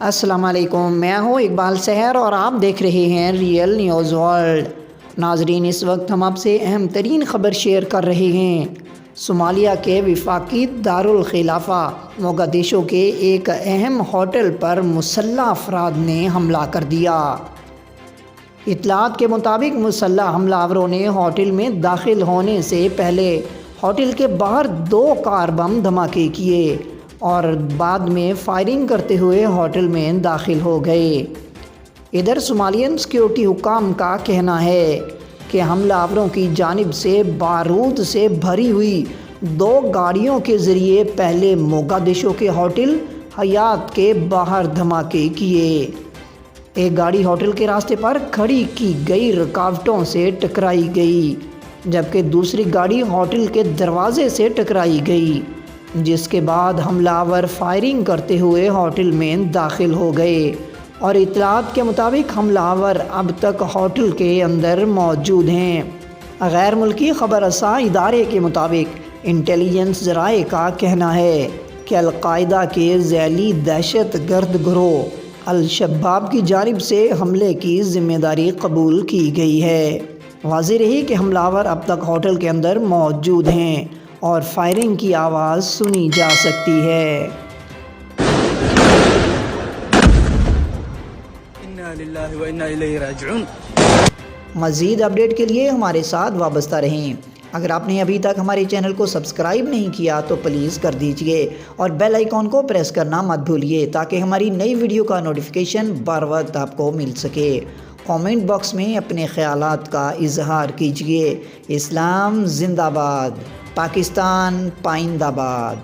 السلام علیکم، میں ہوں اقبال سحر اور آپ دیکھ رہے ہیں ریئل نیوز ورلڈ۔ ناظرین، اس وقت ہم آپ سے اہم ترین خبر شیئر کر رہے ہیں۔ صومالیہ کے وفاقی دارالخلافہ موگادیشو کے ایک اہم ہوٹل پر مسلح افراد نے حملہ کر دیا۔ اطلاعات کے مطابق مسلح حملہ آوروں نے ہوٹل میں داخل ہونے سے پہلے ہوٹل کے باہر 2 کار بم دھماکے کیے اور بعد میں فائرنگ کرتے ہوئے ہوٹل میں داخل ہو گئے۔ ادھر صومالین سیکیورٹی حکام کا کہنا ہے کہ حملہ آوروں کی جانب سے بارود سے بھری ہوئی 2 گاڑیوں کے ذریعے پہلے موگادیشو کے ہوٹل حیات کے باہر دھماکے کیے۔ ایک گاڑی ہوٹل کے راستے پر کھڑی کی گئی رکاوٹوں سے ٹکرائی گئی، جبکہ دوسری گاڑی ہوٹل کے دروازے سے ٹکرائی گئی، جس کے بعد حملہ آور فائرنگ کرتے ہوئے ہوٹل میں داخل ہو گئے اور اطلاعات کے مطابق حملہ آور اب تک ہوٹل کے اندر موجود ہیں۔ غیر ملکی خبر رساں ادارے کے مطابق انٹیلیجنس ذرائع کا کہنا ہے کہ القاعدہ کے ذیلی دہشت گرد گروہ الشباب کی جانب سے حملے کی ذمہ داری قبول کی گئی ہے۔ واضح رہی کہ حملہ آور اب تک ہوٹل کے اندر موجود ہیں اور فائرنگ کی آواز سنی جا سکتی ہے۔ انا للہ و انا الیہ راجعون۔ مزید اپڈیٹ کے لیے ہمارے ساتھ وابستہ رہیں۔ اگر آپ نے ابھی تک ہمارے چینل کو سبسکرائب نہیں کیا تو پلیز کر دیجئے اور بیل آئیکن کو پریس کرنا مت بھولیے تاکہ ہماری نئی ویڈیو کا نوٹیفیکیشن بر وقت آپ کو مل سکے۔ کامنٹ باکس میں اپنے خیالات کا اظہار کیجئے۔ اسلام زندہ باد، پاکستان پائندہ باد۔